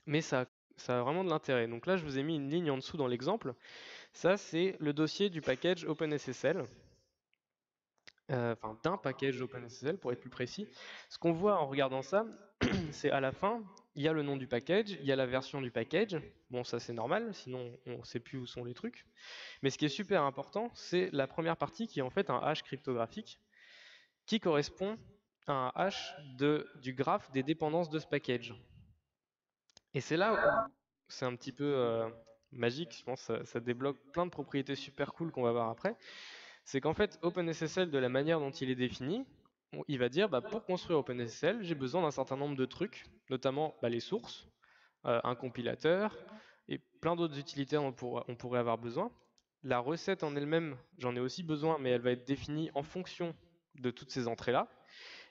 mais ça a vraiment de l'intérêt. Donc là, je vous ai mis une ligne en dessous dans l'exemple. Ça, c'est le dossier du package OpenSSL, enfin d'un package OpenSSL pour être plus précis. Ce qu'on voit en regardant ça, c'est à la fin, il y a le nom du package, il y a la version du package. Bon, ça c'est normal, sinon on ne sait plus où sont les trucs. Mais ce qui est super important, c'est la première partie qui est en fait un hash cryptographique qui correspond à un hash du graphe des dépendances de ce package. Et c'est là où c'est un petit peu magique, je pense, ça débloque plein de propriétés super cool qu'on va voir après. C'est qu'en fait, OpenSSL, de la manière dont il est défini, il va dire, bah, pour construire OpenSSL, j'ai besoin d'un certain nombre de trucs, notamment bah, les sources, un compilateur, et plein d'autres utilités dont on pourrait avoir besoin. La recette en elle-même, j'en ai aussi besoin, mais elle va être définie en fonction de toutes ces entrées-là.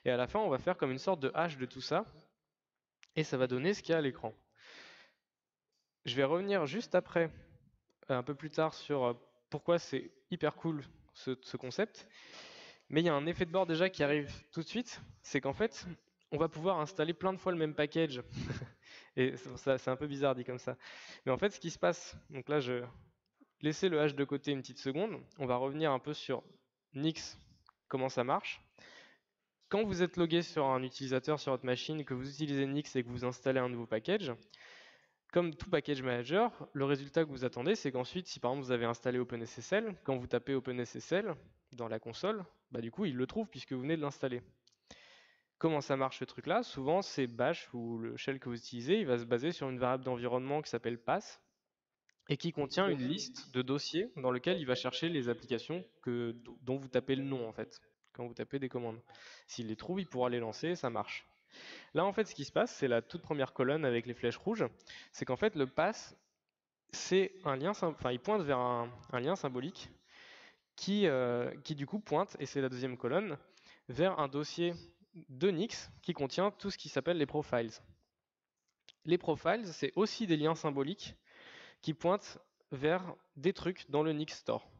Et à la fin, on va faire comme une sorte de hash de tout ça, et ça va donner ce qu'il y a à l'écran. Je vais revenir juste après, un peu plus tard, sur pourquoi c'est hyper cool ce concept. Mais il y a un effet de bord déjà qui arrive tout de suite, c'est qu'en fait, on va pouvoir installer plein de fois le même package. Et c'est un peu bizarre dit comme ça. Mais en fait, ce qui se passe, donc là, je laissez le hash de côté une petite seconde. On va revenir un peu sur Nix, comment ça marche. Quand vous êtes logué sur un utilisateur sur votre machine, que vous utilisez Nix et que vous installez un nouveau package, comme tout package manager, le résultat que vous attendez, c'est qu'ensuite, si par exemple vous avez installé OpenSSL, quand vous tapez OpenSSL dans la console, bah du coup il le trouve puisque vous venez de l'installer. Comment ça marche ce truc-là? Souvent c'est Bash ou le shell que vous utilisez, il va se baser sur une variable d'environnement qui s'appelle pass et qui contient une liste de dossiers dans lequel il va chercher les applications dont vous tapez le nom en fait, quand vous tapez des commandes. S'il les trouve, il pourra les lancer, ça marche. Là, en fait, ce qui se passe, c'est la toute première colonne avec les flèches rouges. C'est qu'en fait, le pass, c'est un lien, enfin, il pointe vers un lien symbolique qui du coup pointe, et c'est la deuxième colonne, vers un dossier de Nix qui contient tout ce qui s'appelle les profiles. Les profiles, c'est aussi des liens symboliques qui pointent vers des trucs dans le Nix Store.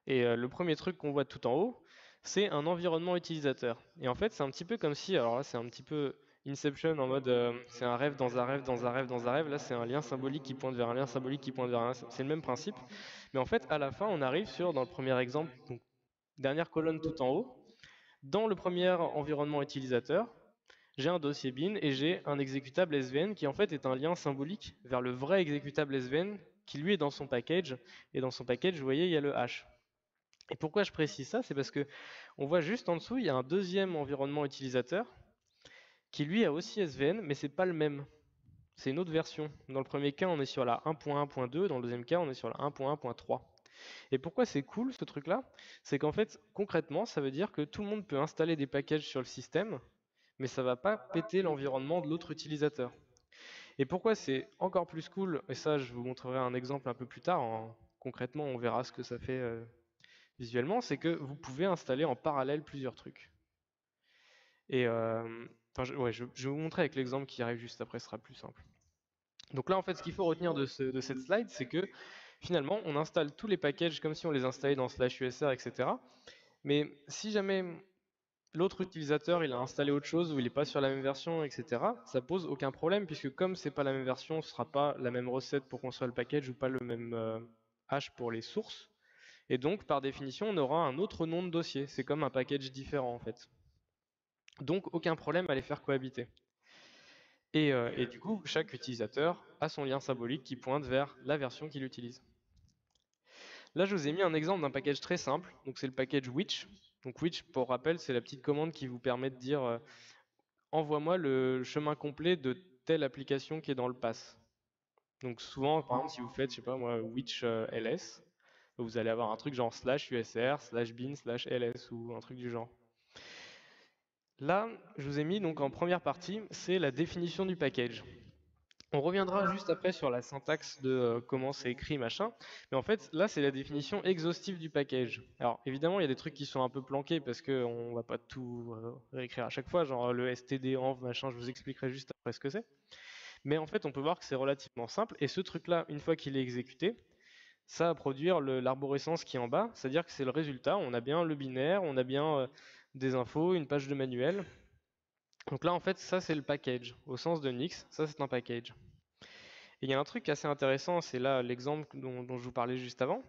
Et le premier truc qu'on voit tout en haut, c'est un environnement utilisateur. Et en fait, c'est un petit peu comme si, alors là, c'est un petit peu Inception en mode c'est un rêve dans un rêve dans un rêve dans un rêve. Là, c'est un lien symbolique qui pointe vers un lien symbolique qui pointe vers un. C'est le même principe. Mais en fait, à la fin, on arrive sur, dans le premier exemple, donc dernière colonne tout en haut, dans le premier environnement utilisateur, j'ai un dossier bin et j'ai un exécutable SVN qui en fait est un lien symbolique vers le vrai exécutable SVN qui lui est dans son package. Et dans son package, vous voyez, il y a le hash. Et pourquoi je précise ça? C'est parce que on voit juste en dessous, il y a un deuxième environnement utilisateur qui lui a aussi SVN, mais c'est pas le même. C'est une autre version. Dans le premier cas, on est sur la 1.1.2, dans le deuxième cas, on est sur la 1.1.3. Et pourquoi c'est cool ce truc-là? C'est qu'en fait, concrètement, ça veut dire que tout le monde peut installer des packages sur le système, mais ça va pas péter l'environnement de l'autre utilisateur. Et pourquoi c'est encore plus cool, et ça je vous montrerai un exemple un peu plus tard, concrètement on verra ce que ça fait visuellement, c'est que vous pouvez installer en parallèle plusieurs trucs. Et ouais, je vais vous montrer avec l'exemple qui arrive juste après, ce sera plus simple. Donc là, en fait, ce qu'il faut retenir de cette slide, c'est que finalement, on installe tous les packages comme si on les installait dans /usr, etc. Mais si jamais l'autre utilisateur il a installé autre chose ou il n'est pas sur la même version, etc., ça pose aucun problème puisque comme c'est pas la même version, ce sera pas la même recette pour construire le package ou pas le même hash pour les sources. Et donc, par définition, on aura un autre nom de dossier. C'est comme un package différent en fait. Donc, aucun problème à les faire cohabiter. Et du coup, chaque utilisateur a son lien symbolique qui pointe vers la version qu'il utilise. Là, je vous ai mis un exemple d'un package très simple. Donc, c'est le package which. Donc, which, pour rappel, c'est la petite commande qui vous permet de dire envoie-moi le chemin complet de telle application qui est dans le pass. Donc, souvent, par exemple, si vous faites, je sais pas moi, which ls, vous allez avoir un truc genre /usr, /bin, /ls ou un truc du genre. Là, je vous ai mis donc en première partie, c'est la définition du package. On reviendra juste après sur la syntaxe de comment c'est écrit, machin. Mais en fait, là, c'est la définition exhaustive du package. Alors, évidemment, il y a des trucs qui sont un peu planqués parce qu'on va pas tout réécrire à chaque fois, genre le std, env, machin, je vous expliquerai juste après ce que c'est. Mais en fait, on peut voir que c'est relativement simple. Et ce truc-là, une fois qu'il est exécuté, ça va produire l'arborescence qui est en bas, c'est-à-dire que c'est le résultat. On a bien le binaire, on a bien des infos, une page de manuel. Donc là, en fait, ça c'est le package. Au sens de Nix, ça c'est un package. Et il y a un truc assez intéressant, c'est là l'exemple dont je vous parlais juste avant,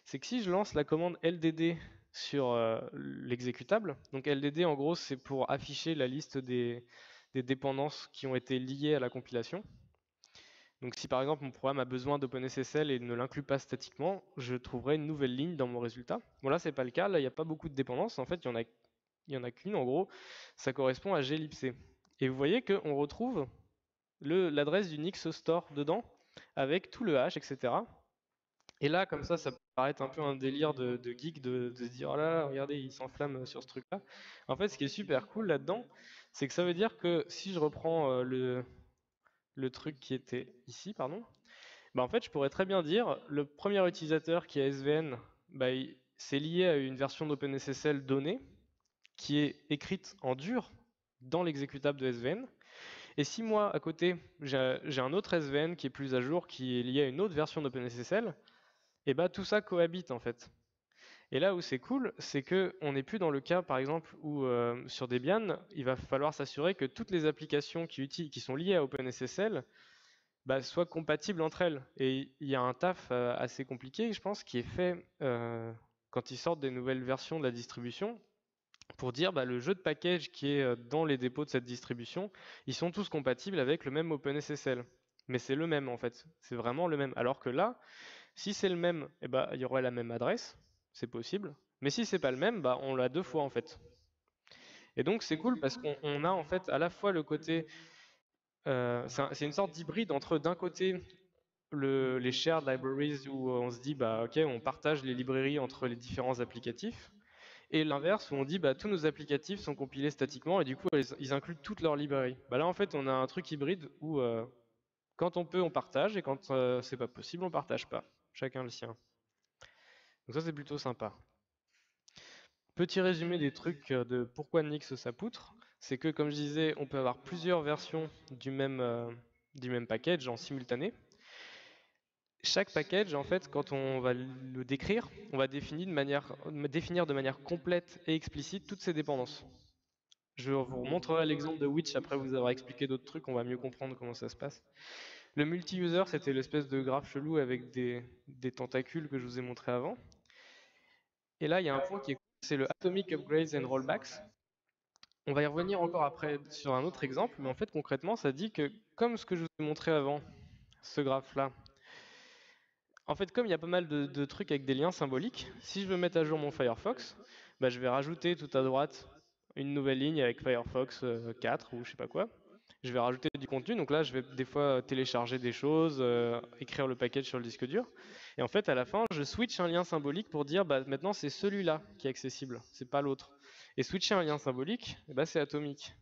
c'est que si je lance la commande LDD sur l'exécutable, donc LDD en gros c'est pour afficher la liste des dépendances qui ont été liées à la compilation. Donc si par exemple mon programme a besoin d'OpenSSL et ne l'inclut pas statiquement, je trouverai une nouvelle ligne dans mon résultat. Bon là c'est pas le cas, là il n'y a pas beaucoup de dépendances, en fait il y en a qu'une en gros, ça correspond à glibc. Et vous voyez qu'on retrouve l'adresse du Nix Store dedans, avec tout le hash, etc. Et là, comme ça peut paraître un peu un délire de geek de se dire, oh là là, regardez, il s'enflamme sur ce truc-là. En fait, ce qui est super cool là-dedans, c'est que ça veut dire que si je reprends le truc qui était ici, pardon, bah en fait, je pourrais très bien dire, le premier utilisateur qui a SVN, bah, c'est lié à une version d'OpenSSL donnée, qui est écrite en dur dans l'exécutable de SVN. Et si moi, à côté, j'ai un autre SVN qui est plus à jour, qui est lié à une autre version d'OpenSSL, et bah tout ça cohabite en fait. Et là où c'est cool, c'est que on n'est plus dans le cas, par exemple, où sur Debian, il va falloir s'assurer que toutes les applications qui sont liées à OpenSSL bah, soient compatibles entre elles. Et il y a un taf assez compliqué, je pense, qui est fait quand ils sortent des nouvelles versions de la distribution, pour dire bah, le jeu de package qui est dans les dépôts de cette distribution, ils sont tous compatibles avec le même OpenSSL. Mais c'est le même en fait, c'est vraiment le même. Alors que là, si c'est le même, eh ben, il y aurait la même adresse, c'est possible. Mais si c'est pas le même, bah, on l'a deux fois en fait. Et donc c'est cool parce qu'on a en fait à la fois le côté, c'est une sorte d'hybride entre d'un côté les shared libraries où on se dit bah ok on partage les librairies entre les différents applicatifs, et l'inverse où on dit bah tous nos applicatifs sont compilés statiquement et du coup ils incluent toutes leurs librairies. Bah là en fait on a un truc hybride où quand on peut on partage et quand c'est pas possible on partage pas, chacun le sien. Donc ça c'est plutôt sympa. Petit résumé des trucs de pourquoi Nix ça poutre, c'est que comme je disais, on peut avoir plusieurs versions du même package en simultané. Chaque package, en fait, quand on va le décrire, on va définir de manière complète et explicite toutes ses dépendances. Je vous montrerai l'exemple de Witch après vous avoir expliqué d'autres trucs, on va mieux comprendre comment ça se passe. Le multi-user, c'était l'espèce de graphe chelou avec des tentacules que je vous ai montré avant. Et là, il y a un point qui est cool, c'est le Atomic Upgrades and Rollbacks. On va y revenir encore après sur un autre exemple, mais en fait concrètement ça dit que comme ce que je vous ai montré avant, ce graphe-là, en fait comme il y a pas mal de trucs avec des liens symboliques, si je veux mettre à jour mon Firefox, bah, je vais rajouter tout à droite une nouvelle ligne avec Firefox 4 ou je sais pas quoi. Je vais rajouter du contenu, donc là je vais des fois télécharger des choses, écrire le package sur le disque dur. Et en fait à la fin je switch un lien symbolique pour dire bah, maintenant c'est celui-là qui est accessible, c'est pas l'autre. Et switcher un lien symbolique, bah, c'est atomique.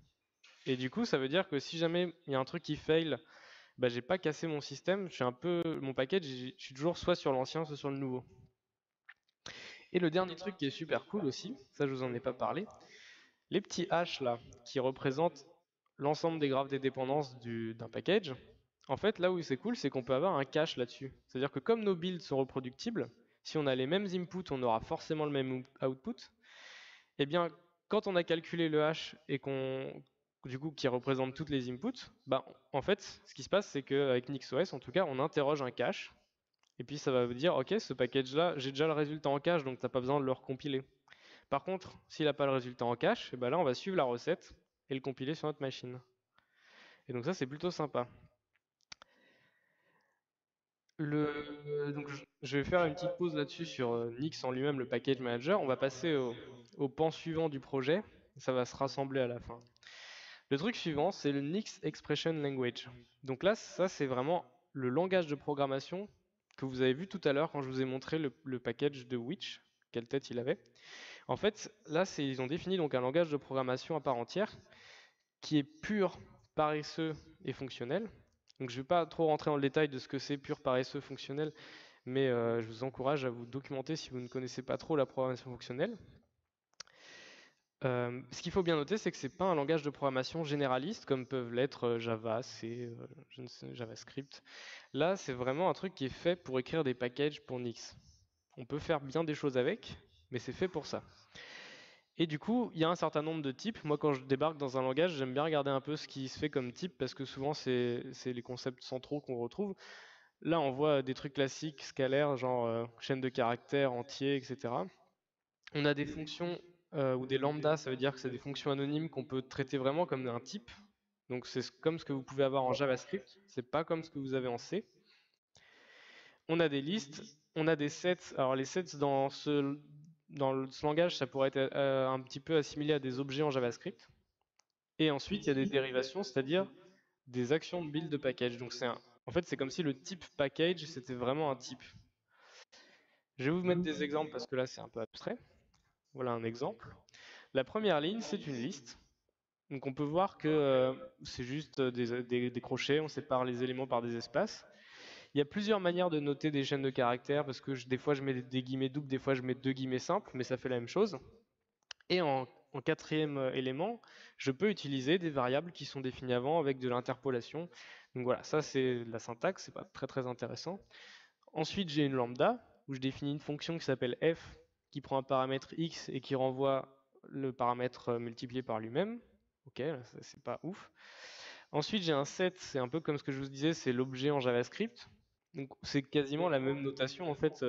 Et du coup, ça veut dire que si jamais il y a un truc qui fail, bah, j'ai pas cassé mon système, je suis un peu mon package, je suis toujours soit sur l'ancien, soit sur le nouveau. Et le dernier truc qui est super cool aussi, ça je vous en ai pas parlé, les petits hash là qui représentent l'ensemble des graphes des dépendances d'un package. En fait, là où c'est cool, c'est qu'on peut avoir un cache là-dessus. C'est-à-dire que comme nos builds sont reproductibles, si on a les mêmes inputs, on aura forcément le même output. Eh bien, quand on a calculé le hash et du coup, qui représente toutes les inputs, bah, en fait, ce qui se passe, c'est qu'avec NixOS, en tout cas, on interroge un cache, et puis ça va vous dire, ok, ce package-là, j'ai déjà le résultat en cache, donc t'as pas besoin de le recompiler. Par contre, s'il n'a pas le résultat en cache, et bah là, on va suivre la recette et le compiler sur notre machine. Et donc ça, c'est plutôt sympa. Donc, je vais faire une petite pause là-dessus sur Nix en lui-même, le package manager. On va passer au pan suivant du projet. Ça va se rassembler à la fin. Le truc suivant, c'est le Nix Expression Language. Donc là, ça, c'est vraiment le langage de programmation que vous avez vu tout à l'heure quand je vous ai montré le package de Witch, quelle tête il avait. En fait, là, ils ont défini donc un langage de programmation à part entière qui est pur, paresseux et fonctionnel. Donc je ne vais pas trop rentrer dans le détail de ce que c'est pur, paresseux, fonctionnel, mais je vous encourage à vous documenter si vous ne connaissez pas trop la programmation fonctionnelle. Ce qu'il faut bien noter, c'est que ce n'est pas un langage de programmation généraliste comme peuvent l'être Java, C, je ne sais, JavaScript. Là, c'est vraiment un truc qui est fait pour écrire des packages pour Nix. On peut faire bien des choses avec, mais c'est fait pour ça. Et du coup, il y a un certain nombre de types. Moi, quand je débarque dans un langage, j'aime bien regarder un peu ce qui se fait comme type parce que souvent, c'est les concepts centraux qu'on retrouve. Là, on voit des trucs classiques, scalaires, genre chaîne de caractères, entiers, etc. On a des fonctions ou des lambdas, ça veut dire que c'est des fonctions anonymes qu'on peut traiter vraiment comme un type. Donc c'est comme ce que vous pouvez avoir en JavaScript, c'est pas comme ce que vous avez en C. On a des listes, on a des sets. Alors les sets dans ce langage, ça pourrait être un petit peu assimilé à des objets en JavaScript. Et ensuite, il y a des dérivations, c'est-à-dire des actions de build de package. Donc en fait, c'est comme si le type package, c'était vraiment un type. Je vais vous mettre des exemples parce que là, c'est un peu abstrait. Voilà un exemple. La première ligne, c'est une liste. Donc on peut voir que c'est juste des crochets, on sépare les éléments par des espaces. Il y a plusieurs manières de noter des chaînes de caractères parce que des fois je mets des guillemets doubles, des fois je mets deux guillemets simples, mais ça fait la même chose. Et en quatrième élément, je peux utiliser des variables qui sont définies avant avec de l'interpolation. Donc voilà, ça c'est la syntaxe, c'est pas très très intéressant. Ensuite, j'ai une lambda où je définis une fonction qui s'appelle f qui prend un paramètre x et qui renvoie le paramètre multiplié par lui-même. Ok, ça c'est pas ouf. Ensuite, j'ai un set, c'est un peu comme ce que je vous disais, c'est l'objet en JavaScript. Donc c'est quasiment la même notation en fait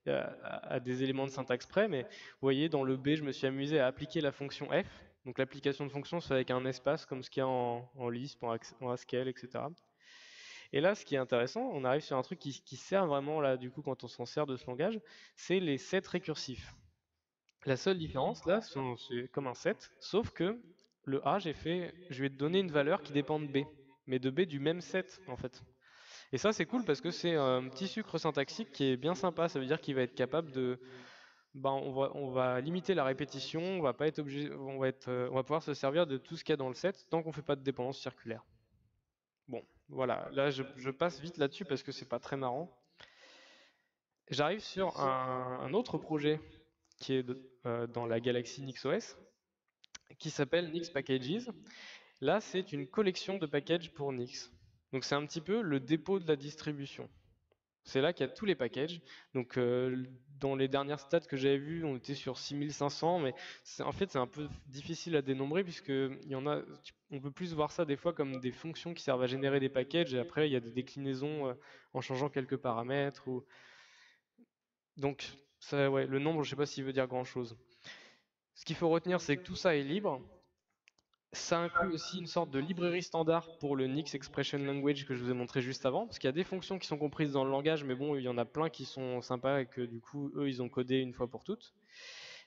à des éléments de syntaxe près, mais vous voyez dans le B, je me suis amusé à appliquer la fonction f. Donc l'application de fonction se fait avec un espace comme ce qu'il y a en Lisp, en Haskell, etc. Et là, ce qui est intéressant, on arrive sur un truc qui sert vraiment là, du coup, quand on s'en sert de ce langage, c'est les sets récursifs. La seule différence là, c'est comme un set, sauf que le A, je vais te donner une valeur qui dépend de B, mais de B du même set en fait. Et ça, c'est cool parce que c'est un petit sucre syntaxique qui est bien sympa. Ça veut dire qu'il va être capable de, ben, on va limiter la répétition, on va pas être obligé, on va pouvoir se servir de tout ce qu'il y a dans le set tant qu'on fait pas de dépendance circulaire. Bon, voilà. Là, je passe vite là-dessus parce que c'est pas très marrant. J'arrive sur un autre projet qui est dans la galaxie NixOS, qui s'appelle Nix Packages. Là, c'est une collection de packages pour Nix. Donc c'est un petit peu le dépôt de la distribution. C'est là qu'il y a tous les packages. Donc dans les dernières stats que j'avais vues, on était sur 6500, mais en fait c'est un peu difficile à dénombrer puisque il y en a, on peut plus voir ça des fois comme des fonctions qui servent à générer des packages et après il y a des déclinaisons en changeant quelques paramètres. Donc ça, ouais, le nombre, je sais pas s'il veut dire grand-chose. Ce qu'il faut retenir, c'est que tout ça est libre. Ça inclut aussi une sorte de librairie standard pour le Nix Expression Language que je vous ai montré juste avant, parce qu'il y a des fonctions qui sont comprises dans le langage, mais bon, il y en a plein qui sont sympas et que du coup, eux, ils ont codé une fois pour toutes.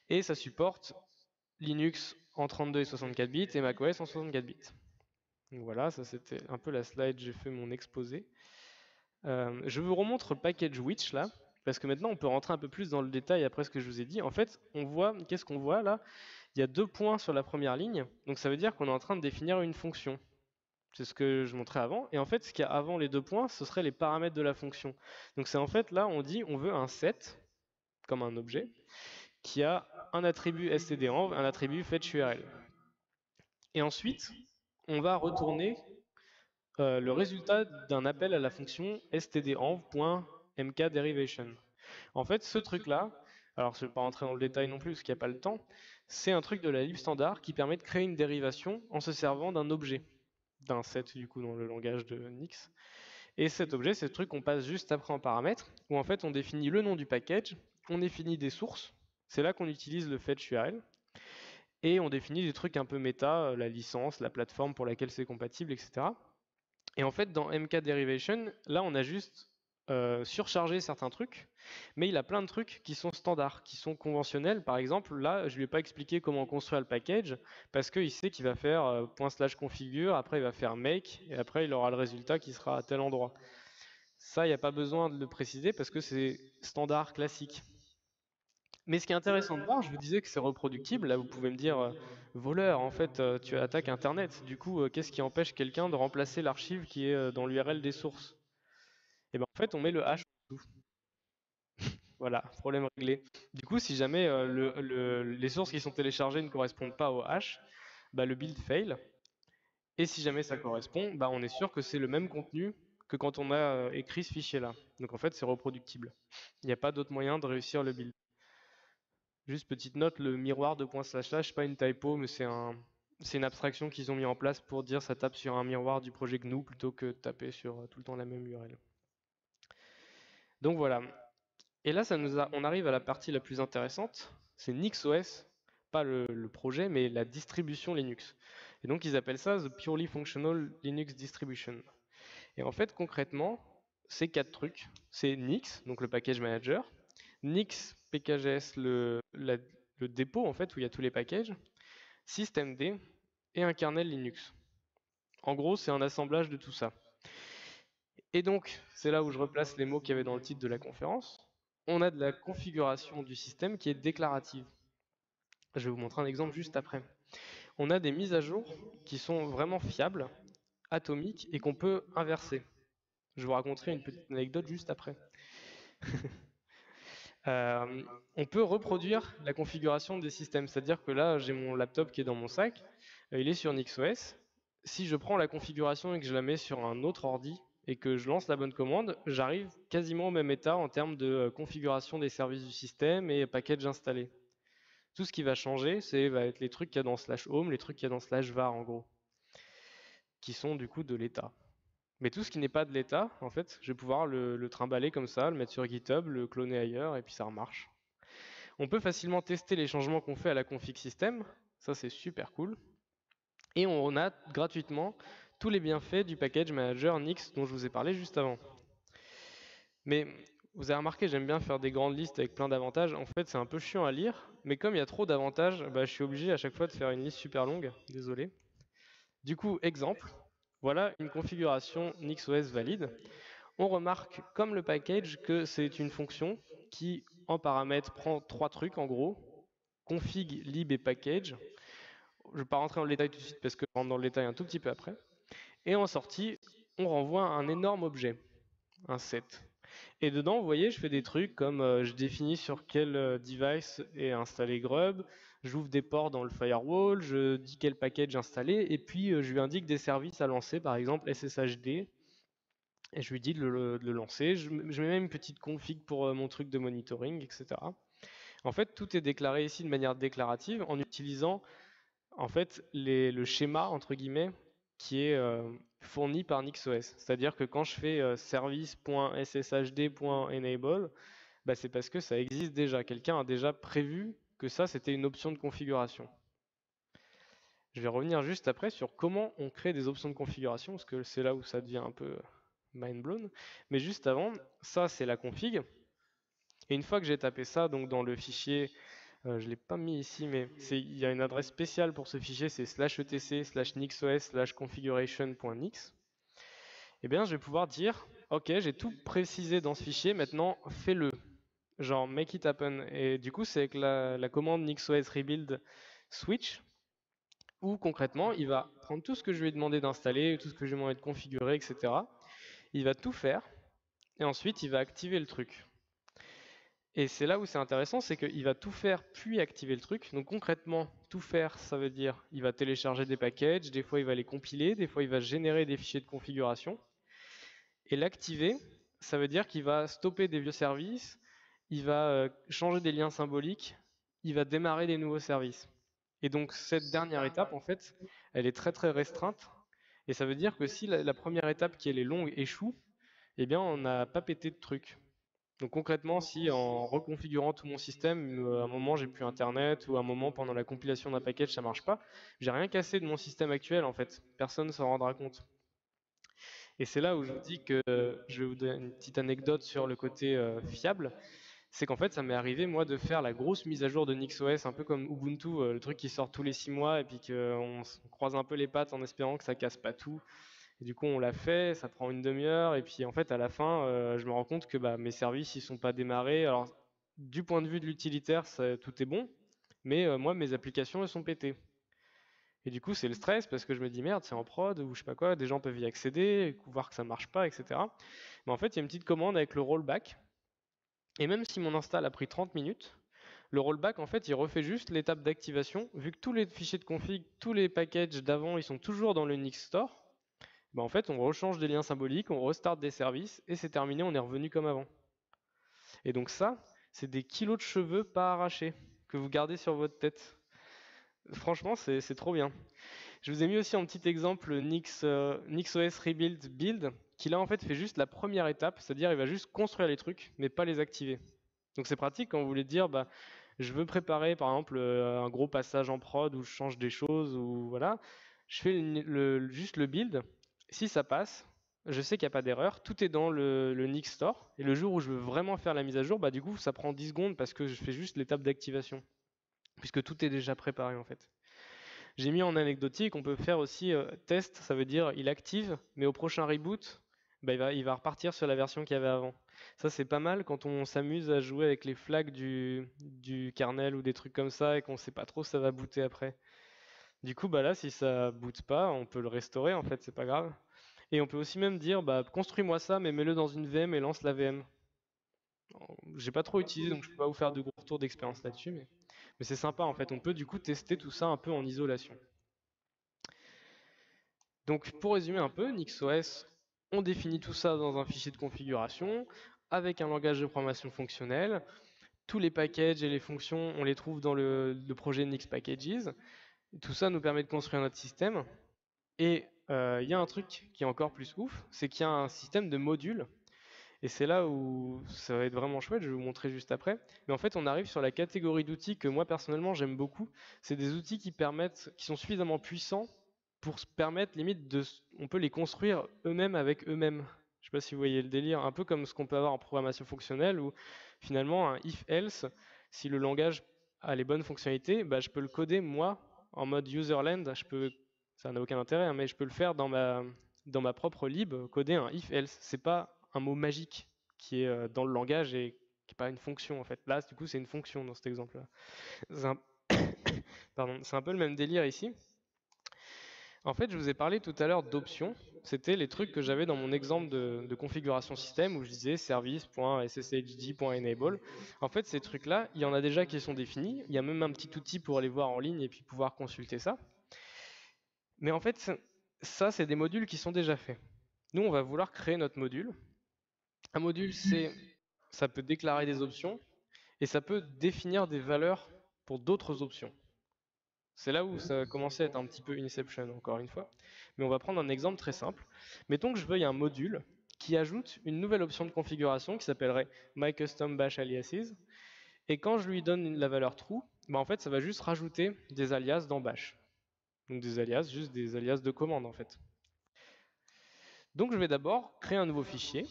Et ça supporte Linux en 32 et 64 bits et macOS en 64 bits. Donc voilà, ça c'était un peu la slide, j'ai fait mon exposé. Je vous remontre le package Witch là, parce que maintenant on peut rentrer un peu plus dans le détail après ce que je vous ai dit. En fait, qu'est-ce qu'on voit là? Il y a deux points sur la première ligne, donc ça veut dire qu'on est en train de définir une fonction. C'est ce que je montrais avant. Et en fait, ce qu'il y a avant les deux points, ce seraient les paramètres de la fonction. Donc c'est en fait là, on dit on veut un set, comme un objet, qui a un attribut stdenv, un attribut fetchURL. Et ensuite, on va retourner le résultat d'un appel à la fonction stdenv.mkDerivation. En fait, ce truc-là, alors je ne vais pas rentrer dans le détail non plus parce qu'il n'y a pas le temps, c'est un truc de la lib standard qui permet de créer une dérivation en se servant d'un objet, d'un set du coup dans le langage de Nix. Et cet objet, c'est le truc qu'on passe juste après en paramètres, où en fait on définit le nom du package, on définit des sources, c'est là qu'on utilise le fetch URL, et on définit des trucs un peu méta, la licence, la plateforme pour laquelle c'est compatible, etc. Et en fait, dans MK Derivation, là, on a juste surchargé certains trucs, mais il a plein de trucs qui sont standards, qui sont conventionnels. Par exemple, là, je lui ai pas expliqué comment construire le package, parce qu'il sait qu'il va faire /configure, après il va faire make, et après il aura le résultat qui sera à tel endroit. Ça, il n'y a pas besoin de le préciser parce que c'est standard classique. Mais ce qui est intéressant de voir, je vous disais que c'est reproductible. Là, vous pouvez me dire, voleur, en fait, tu attaques Internet. Du coup, qu'est-ce qui empêche quelqu'un de remplacer l'archive qui est dans l'URL des sources? Et bien, en fait, on met le hash en dessous. Voilà, problème réglé. Du coup, si jamais les sources qui sont téléchargées ne correspondent pas au hash, bah, le build fail. Et si jamais ça correspond, bah, on est sûr que c'est le même contenu que quand on a écrit ce fichier-là. Donc en fait, c'est reproductible. Il n'y a pas d'autre moyen de réussir le build. Juste petite note, le miroir de point slash slash, c'est pas une typo, mais c'est une abstraction qu'ils ont mis en place pour dire ça tape sur un miroir du projet GNU plutôt que de taper sur tout le temps la même URL. Donc voilà. Et là, on arrive à la partie la plus intéressante, c'est NixOS, pas le projet, mais la distribution Linux. Et donc ils appellent ça the Purely Functional Linux Distribution. Et en fait, concrètement, c'est quatre trucs. C'est Nix, donc le package manager, Nix PKGS, le dépôt en fait où il y a tous les packages, systemd et un kernel Linux. En gros, c'est un assemblage de tout ça. Et donc, c'est là où je replace les mots qu'il y avait dans le titre de la conférence. On a de la configuration du système qui est déclarative. Je vais vous montrer un exemple juste après. On a des mises à jour qui sont vraiment fiables, atomiques et qu'on peut inverser. Je vous raconterai une petite anecdote juste après. On peut reproduire la configuration des systèmes, c'est-à-dire que là, j'ai mon laptop qui est dans mon sac, il est sur NixOS. Si je prends la configuration et que je la mets sur un autre ordi et que je lance la bonne commande, j'arrive quasiment au même état en termes de configuration des services du système et package installé. Tout ce qui va changer, va être les trucs qu'il y a dans /home, les trucs qu'il y a dans /var en gros, qui sont du coup de l'état. Mais tout ce qui n'est pas de l'état, en fait, je vais pouvoir le trimballer comme ça, le mettre sur GitHub, le cloner ailleurs, et puis ça remarche. On peut facilement tester les changements qu'on fait à la config système, ça c'est super cool. Et on a gratuitement tous les bienfaits du package manager Nix dont je vous ai parlé juste avant. Mais vous avez remarqué, j'aime bien faire des grandes listes avec plein d'avantages. En fait, c'est un peu chiant à lire, mais comme il y a trop d'avantages, je suis obligé à chaque fois de faire une liste super longue. Désolé. Du coup, exemple, voilà une configuration NixOS valide. On remarque, comme le package, que c'est une fonction qui, en paramètre, prend trois trucs en gros, config, lib et package. Je ne vais pas rentrer dans le détail tout de suite parce que je rentre dans le détail un tout petit peu après. Et en sortie, on renvoie un énorme objet, un set. Et dedans, vous voyez, je fais des trucs comme je définis sur quel device est installé Grub, j'ouvre des ports dans le firewall, je dis quel package installer, et puis je lui indique des services à lancer, par exemple SSHD, et je lui dis de le lancer. Je mets même une petite config pour mon truc de monitoring, etc. En fait, tout est déclaré ici de manière déclarative en utilisant en fait le schéma entre guillemets qui est fourni par NixOS. C'est-à-dire que quand je fais service.sshd.enable, c'est parce que ça existe déjà. Quelqu'un a déjà prévu que ça c'était une option de configuration. Je vais revenir juste après sur comment on crée des options de configuration, parce que c'est là où ça devient un peu mind blown. Mais juste avant, ça c'est la config. Et une fois que j'ai tapé ça donc dans le fichier, je ne l'ai pas mis ici, mais il y a une adresse spéciale pour ce fichier, c'est /etc/nixos/configuration.nix. Et bien je vais pouvoir dire, ok, j'ai tout précisé dans ce fichier, maintenant fais-le. Genre make it happen. Et du coup c'est avec la commande nixos rebuild switch, où concrètement il va prendre tout ce que je lui ai demandé d'installer, tout ce que je lui ai demandé de configurer, etc. Il va tout faire, et ensuite il va activer le truc. Et c'est là où c'est intéressant, c'est qu'il va tout faire puis activer le truc. Donc concrètement, tout faire, ça veut dire il va télécharger des packages, des fois il va les compiler, des fois il va générer des fichiers de configuration. Et l'activer, ça veut dire qu'il va stopper des vieux services, il va changer des liens symboliques, il va démarrer des nouveaux services. Et donc cette dernière étape, en fait, elle est très très restreinte. Et ça veut dire que si la première étape qui est longue échoue, eh bien on n'a pas pété de truc. Donc concrètement, si en reconfigurant tout mon système, à un moment j'ai plus internet ou à un moment pendant la compilation d'un package ça marche pas, j'ai rien cassé de mon système actuel en fait. Personne ne s'en rendra compte. Et c'est là où je vous dis que je vais vous donner une petite anecdote sur le côté fiable. C'est qu'en fait ça m'est arrivé moi de faire la grosse mise à jour de NixOS, un peu comme Ubuntu, le truc qui sort tous les 6 mois et puis qu'on croise un peu les pattes en espérant que ça casse pas tout. Et du coup, on l'a fait, ça prend une demi-heure, et puis en fait, à la fin, je me rends compte que mes services, ils sont pas démarrés. Alors, du point de vue de l'utilitaire, tout est bon, mais moi, mes applications, elles sont pétées. Et du coup, c'est le stress parce que je me dis merde, c'est en prod ou je sais pas quoi, des gens peuvent y accéder, voir que ça marche pas, etc. Mais en fait, il y a une petite commande avec le rollback, et même si mon install a pris 30 minutes, le rollback, en fait, il refait juste l'étape d'activation. Vu que tous les fichiers de config, tous les packages d'avant, ils sont toujours dans le Nix Store, en fait, on rechange des liens symboliques, on restart des services, et c'est terminé, on est revenu comme avant. Et donc ça, c'est des kilos de cheveux pas arrachés. que vous gardez sur votre tête. Franchement, c'est trop bien. Je vous ai mis aussi en petit exemple NixOS Rebuild Build, qui là en fait fait juste la première étape, c'est-à-dire il va juste construire les trucs, mais pas les activer. Donc c'est pratique quand vous voulez dire, bah, je veux préparer par exemple un gros passage en prod où je change des choses, ou voilà, je fais juste le build. Si ça passe, je sais qu'il n'y a pas d'erreur, tout est dans le Nix Store, et le jour où je veux vraiment faire la mise à jour, bah du coup ça prend 10 secondes parce que je fais juste l'étape d'activation, puisque tout est déjà préparé en fait. J'ai mis en anecdotique, on peut faire aussi test, ça veut dire il active, mais au prochain reboot, bah, il va repartir sur la version qu'il y avait avant. Ça c'est pas mal quand on s'amuse à jouer avec les flags du kernel ou des trucs comme ça et qu'on sait pas trop si ça va booter après. Du coup, bah là, si ça boot pas, on peut le restaurer en fait, c'est pas grave. Et on peut aussi même dire, bah construis-moi ça, mais mets-le dans une VM et lance la VM. J'ai pas trop utilisé, donc je peux pas vous faire de gros retours d'expérience là-dessus, mais c'est sympa en fait. On peut du coup tester tout ça un peu en isolation. Donc pour résumer un peu, NixOS, on définit tout ça dans un fichier de configuration avec un langage de programmation fonctionnelle. Tous les packages et les fonctions, on les trouve dans le projet Nix Packages. Tout ça nous permet de construire notre système. Et il y a un truc qui est encore plus ouf, c'est qu'il y a un système de modules. Et c'est là où ça va être vraiment chouette, je vais vous montrer juste après. Mais en fait, on arrive sur la catégorie d'outils que moi personnellement j'aime beaucoup. C'est des outils qui sont suffisamment puissants pour se permettre limite on peut les construire eux-mêmes avec eux-mêmes. Je sais pas si vous voyez le délire, un peu comme ce qu'on peut avoir en programmation fonctionnelle où finalement un if-else, si le langage a les bonnes fonctionnalités, bah, je peux le coder moi en mode userland. Ça n'a aucun intérêt, hein, mais je peux le faire dans ma propre lib, coder un if-else. C'est pas un mot magique qui est dans le langage et qui n'est pas une fonction en fait. Là, du coup, c'est une fonction dans cet exemple-là. C'est un... Pardon, c'est un peu le même délire ici. En fait, je vous ai parlé tout à l'heure d'options. C'était les trucs que j'avais dans mon exemple de configuration système où je disais service.sshd.enable. En fait, ces trucs-là, il y en a déjà qui sont définis. Il y a même un petit outil pour aller voir en ligne et puis pouvoir consulter ça. Mais en fait, ça, c'est des modules qui sont déjà faits. Nous, on va vouloir créer notre module. Un module, ça peut déclarer des options et ça peut définir des valeurs pour d'autres options. C'est là où ça a commencé à être un petit peu Inception, encore une fois. Mais on va prendre un exemple très simple. Mettons que je veuille un module qui ajoute une nouvelle option de configuration qui s'appellerait myCustomBashAliases. Et quand je lui donne la valeur true, bah en fait, ça va juste rajouter des alias dans bash. Donc des alias, juste des alias de commande en fait. Donc je vais d'abord créer un nouveau fichier.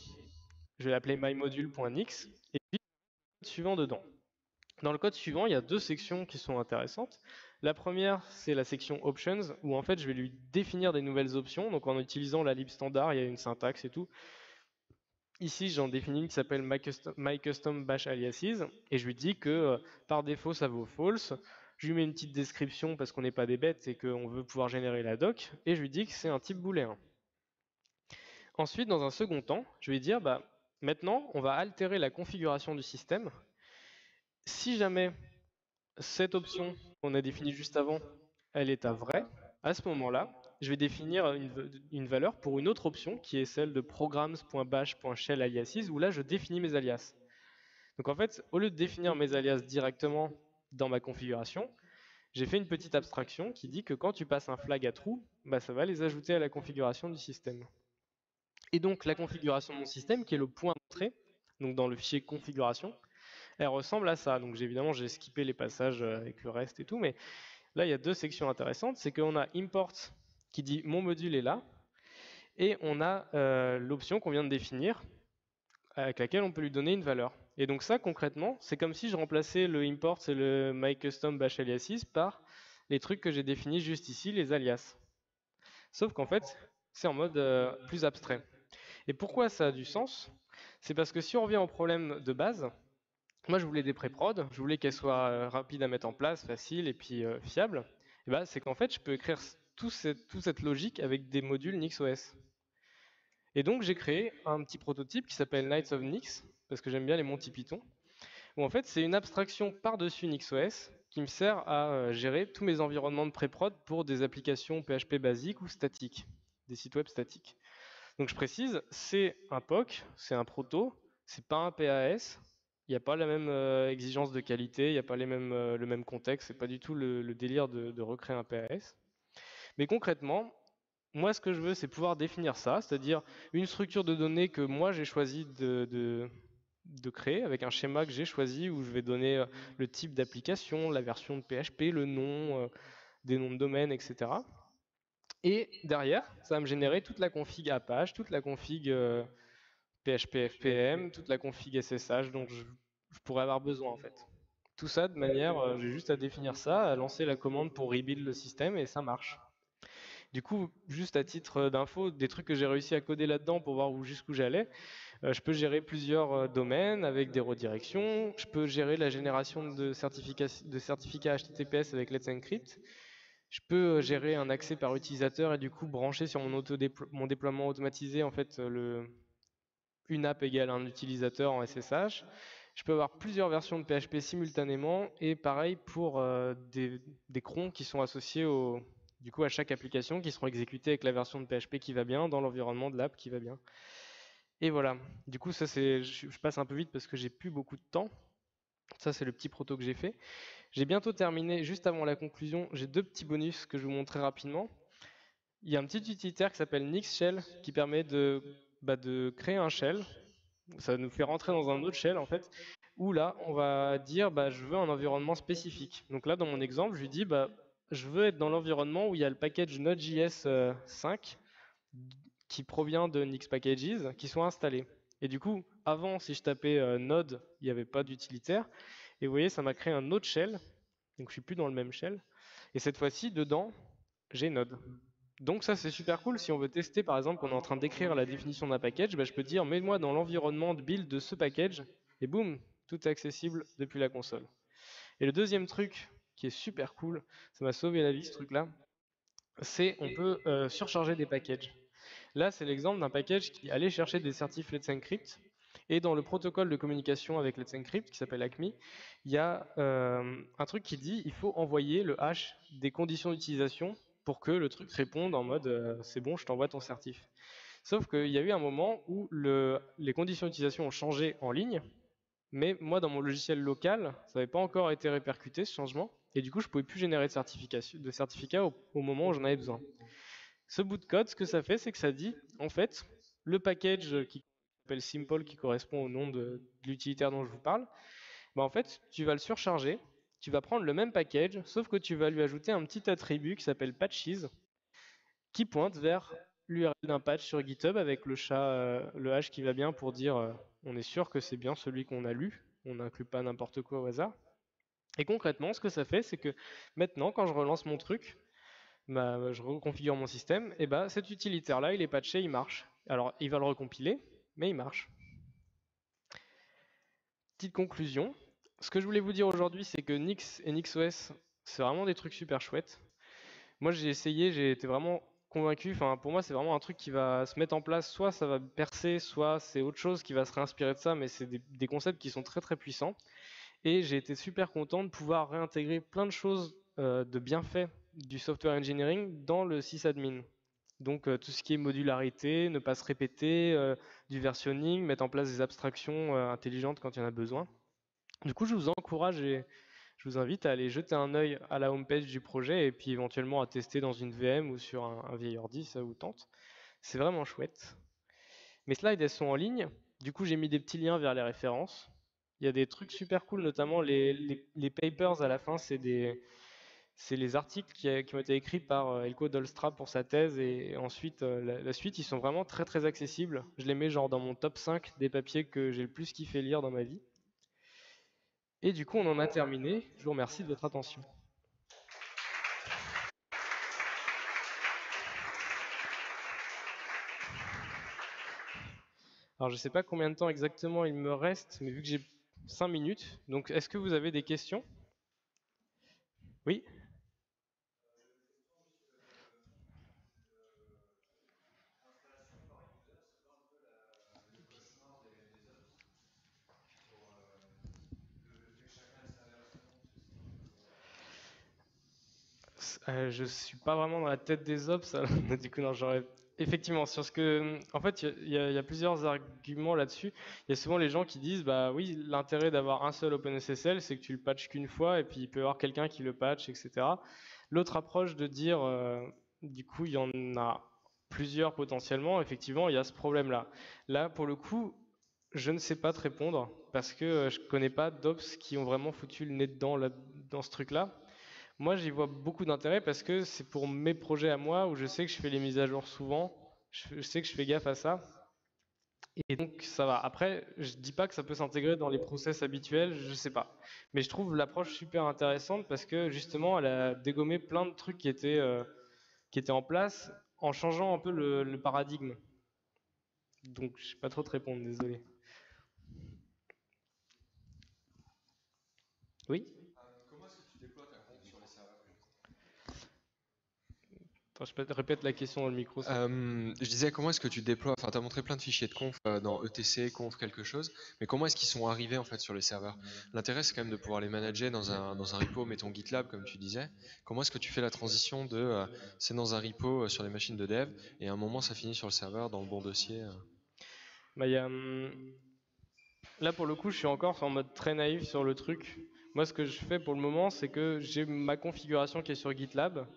Je vais l'appeler mymodule.nix et puis le code suivant dedans. Dans le code suivant, il y a deux sections qui sont intéressantes. La première, c'est la section Options, où en fait je vais lui définir des nouvelles options. Donc en utilisant la lib standard, il y a une syntaxe et tout. Ici, j'en définis une qui s'appelle myCustomBashAliases, et je lui dis que par défaut, ça vaut false. Je lui mets une petite description parce qu'on n'est pas des bêtes et qu'on veut pouvoir générer la doc, et je lui dis que c'est un type booléen. Ensuite, dans un second temps, je vais dire, bah, maintenant, on va altérer la configuration du système. Si jamais cette option qu'on a définie juste avant, elle est à vrai, à ce moment-là, je vais définir une valeur pour une autre option qui est celle de programs.bash.shell aliases, où là je définis mes alias. Donc en fait, au lieu de définir mes alias directement dans ma configuration, j'ai fait une petite abstraction qui dit que quand tu passes un flag à true, bah, ça va les ajouter à la configuration du système. Et donc la configuration de mon système, qui est le point d'entrée, donc dans le fichier configuration, elle ressemble à ça. Donc évidemment, j'ai skippé les passages avec le reste et tout, mais là, il y a deux sections intéressantes. C'est qu'on a import qui dit mon module est là, et on a l'option qu'on vient de définir, avec laquelle on peut lui donner une valeur. Et donc ça, concrètement, c'est comme si je remplaçais le import et le myCustomBashAliases par les trucs que j'ai définis juste ici, les alias. Sauf qu'en fait, c'est en mode plus abstrait. Et pourquoi ça a du sens? C'est parce que si on revient au problème de base, moi je voulais des pré-prod, je voulais qu'elles soient rapides à mettre en place, faciles et puis fiables. Et bah, c'est qu'en fait je peux écrire toute cette logique avec des modules NixOS. Et donc j'ai créé un petit prototype qui s'appelle Knights of Nix, parce que j'aime bien les Monty Python, où en fait c'est une abstraction par-dessus NixOS qui me sert à gérer tous mes environnements de pré-prod pour des applications PHP basiques ou statiques, des sites web statiques. Donc je précise, c'est un POC, c'est un proto, c'est pas un PAS. Il n'y a pas la même exigence de qualité, il n'y a pas le même contexte, c'est pas du tout le délire de recréer un PAS. Mais concrètement, moi ce que je veux c'est pouvoir définir ça, c'est-à-dire une structure de données que moi j'ai choisi de créer avec un schéma que j'ai choisi où je vais donner le type d'application, la version de PHP, le nom, des noms de domaine, etc. Et derrière, ça va me générer toute la config Apache, toute la config PHP FPM, toute la config SSH dont je pourrais avoir besoin en fait. Tout ça de manière, j'ai juste à définir ça, à lancer la commande pour rebuild le système et ça marche. Du coup, juste à titre d'info, des trucs que j'ai réussi à coder là-dedans pour voir jusqu'où j'allais, je peux gérer plusieurs domaines avec des redirections, je peux gérer la génération de certificats HTTPS avec Let's Encrypt, je peux gérer un accès par utilisateur et du coup brancher sur mon déploiement automatisé en fait une app égale un utilisateur en SSH. Je peux avoir plusieurs versions de PHP simultanément et pareil pour des crons qui sont associés du coup à chaque application qui seront exécutés avec la version de PHP qui va bien dans l'environnement de l'app qui va bien. Et voilà. Du coup, ça c'est, je passe un peu vite parce que j'ai plus beaucoup de temps. Ça c'est le petit proto que j'ai fait. J'ai bientôt terminé. Juste avant la conclusion, j'ai deux petits bonus que je vais vous montrer rapidement. Il y a un petit utilitaire qui s'appelle Nix Shell qui permet de créer un shell. Ça nous fait rentrer dans un autre shell en fait, où là on va dire je veux un environnement spécifique. Donc là dans mon exemple, je lui dis je veux être dans l'environnement où il y a le package Node.js 5 qui provient de Nix Packages qui sont installés. Et du coup, avant, si je tapais Node, il n'y avait pas d'utilitaire. Et vous voyez, ça m'a créé un autre shell. Donc je suis plus dans le même shell. Et cette fois-ci, dedans, j'ai Node. Donc ça c'est super cool, si on veut tester par exemple qu'on est en train d'écrire la définition d'un package, je peux dire mets-moi dans l'environnement de build de ce package, et boum, tout est accessible depuis la console. Et le deuxième truc qui est super cool, ça m'a sauvé la vie ce truc là, c'est on peut surcharger des packages. Là c'est l'exemple d'un package qui allait chercher des certifs Let's Encrypt, et dans le protocole de communication avec Let's Encrypt qui s'appelle ACME, il y a un truc qui dit il faut envoyer le hash des conditions d'utilisation pour que le truc réponde en mode c'est bon, je t'envoie ton certif. Sauf qu'il y a eu un moment où les conditions d'utilisation ont changé en ligne, mais moi dans mon logiciel local, ça n'avait pas encore été répercuté ce changement, et du coup je ne pouvais plus générer de certificats au moment où j'en avais besoin. Ce bout de code, ce que ça fait, c'est que ça dit, en fait, le package qui s'appelle simple, qui correspond au nom de l'utilitaire dont je vous parle, en fait, tu vas le surcharger, tu vas prendre le même package, sauf que tu vas lui ajouter un petit attribut qui s'appelle patches, qui pointe vers l'URL d'un patch sur GitHub avec le hash qui va bien pour dire on est sûr que c'est bien celui qu'on a lu, on n'inclut pas n'importe quoi au hasard. Et concrètement, ce que ça fait, c'est que maintenant, quand je relance mon truc, je reconfigure mon système, et cet utilitaire-là, il est patché, il marche. Alors, il va le recompiler, mais il marche. Petite conclusion. Ce que je voulais vous dire aujourd'hui, c'est que Nix et NixOS, c'est vraiment des trucs super chouettes. Moi, j'ai essayé, j'ai été vraiment convaincu. Enfin, pour moi, c'est vraiment un truc qui va se mettre en place. Soit ça va percer, soit c'est autre chose qui va se réinspirer de ça, mais c'est des concepts qui sont très très puissants. Et j'ai été super content de pouvoir réintégrer plein de choses de bienfaits du software engineering dans le sysadmin. Donc tout ce qui est modularité, ne pas se répéter, du versionning, mettre en place des abstractions intelligentes quand il y en a besoin. Du coup, je vous encourage et je vous invite à aller jeter un œil à la homepage du projet et puis éventuellement à tester dans une VM ou sur un vieil ordi, ça vous tente. C'est vraiment chouette. Mes slides, elles sont en ligne. Du coup, j'ai mis des petits liens vers les références. Il y a des trucs super cool, notamment les papers à la fin, c'est les articles qui ont été écrits par Elko Dolstra pour sa thèse et ensuite la suite, ils sont vraiment très très accessibles. Je les mets genre dans mon top 5 des papiers que j'ai le plus kiffé lire dans ma vie. Et du coup, on en a terminé. Je vous remercie de votre attention. Alors, je ne sais pas combien de temps exactement il me reste, mais vu que j'ai 5 minutes, donc est-ce que vous avez des questions? Oui? Je suis pas vraiment dans la tête des ops, du coup, non, j'aurais Effectivement, sur ce que, en fait, il y a plusieurs arguments là-dessus. Il y a souvent les gens qui disent, bah oui, l'intérêt d'avoir un seul OpenSSL, c'est que tu le patches qu'une fois, et puis il peut y avoir quelqu'un qui le patch, etc. L'autre approche de dire, du coup, il y en a plusieurs potentiellement, effectivement, il y a ce problème-là. Là, pour le coup, je ne sais pas te répondre, parce que je connais pas d'ops qui ont vraiment foutu le nez dedans, dans ce truc-là. Moi, j'y vois beaucoup d'intérêt parce que c'est pour mes projets à moi où je sais que je fais les mises à jour souvent, je sais que je fais gaffe à ça, et donc ça va. Après, je dis pas que ça peut s'intégrer dans les process habituels, je sais pas. Mais je trouve l'approche super intéressante parce que justement, elle a dégommé plein de trucs qui étaient en place en changeant un peu le paradigme. Donc, je sais pas trop te répondre, désolé. Oui? Comment est-ce que tu déploies ta conf sur les serveurs? Attends, je te répète la question dans le micro, ça. Je disais, comment est-ce que tu déploies, enfin, tu as montré plein de fichiers de conf dans ETC, conf, quelque chose, mais comment est-ce qu'ils sont arrivés en fait sur les serveurs? L'intérêt, c'est quand même de pouvoir les manager dans un repo, mettons GitLab, comme tu disais. Comment est-ce que tu fais la transition de c'est dans un repo sur les machines de dev, et à un moment, ça finit sur le serveur dans le bon dossier? Bah, là, pour le coup, je suis encore en mode très naïf sur le truc. Moi, ce que je fais pour le moment, c'est que j'ai ma configuration qui est sur GitLab.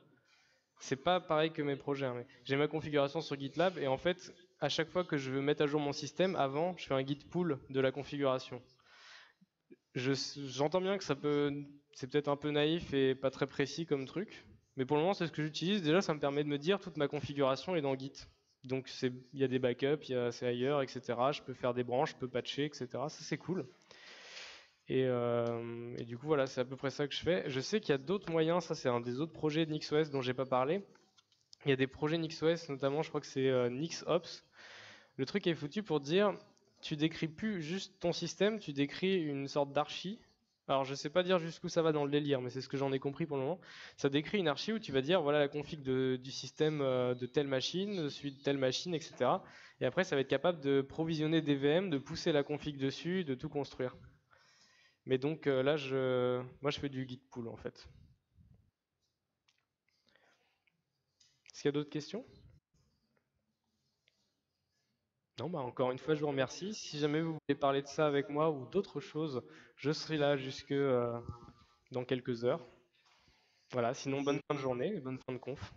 C'est pas pareil que mes projets, hein, mais j'ai ma configuration sur GitLab et en fait, à chaque fois que je veux mettre à jour mon système, avant, je fais un git pull de la configuration. J'entends bien que c'est peut-être un peu naïf et pas très précis comme truc, mais pour le moment, c'est ce que j'utilise. Déjà, ça me permet de me dire toute ma configuration est dans Git. Donc, il y a des backups, c'est ailleurs, etc. Je peux faire des branches, je peux patcher, etc. Ça, c'est cool. Et du coup, voilà, c'est à peu près ça que je fais. Je sais qu'il y a d'autres moyens, ça c'est un des autres projets de NixOS dont j'ai pas parlé. Il y a des projets NixOS, notamment, je crois que c'est NixOps. Le truc est foutu pour dire, tu décris plus juste ton système, tu décris une sorte d'archi. Alors, je sais pas dire jusqu'où ça va dans le délire, mais c'est ce que j'en ai compris pour le moment. Ça décrit une archi où tu vas dire, voilà la config du système de telle machine, celui de telle machine, etc. Et après, ça va être capable de provisionner des VM, de pousser la config dessus, de tout construire. Mais donc là, moi, je fais du git pull en fait. Est-ce qu'il y a d'autres questions? Non, bah encore une fois, je vous remercie. Si jamais vous voulez parler de ça avec moi ou d'autres choses, je serai là jusque dans quelques heures. Voilà, sinon bonne fin de journée et bonne fin de conf.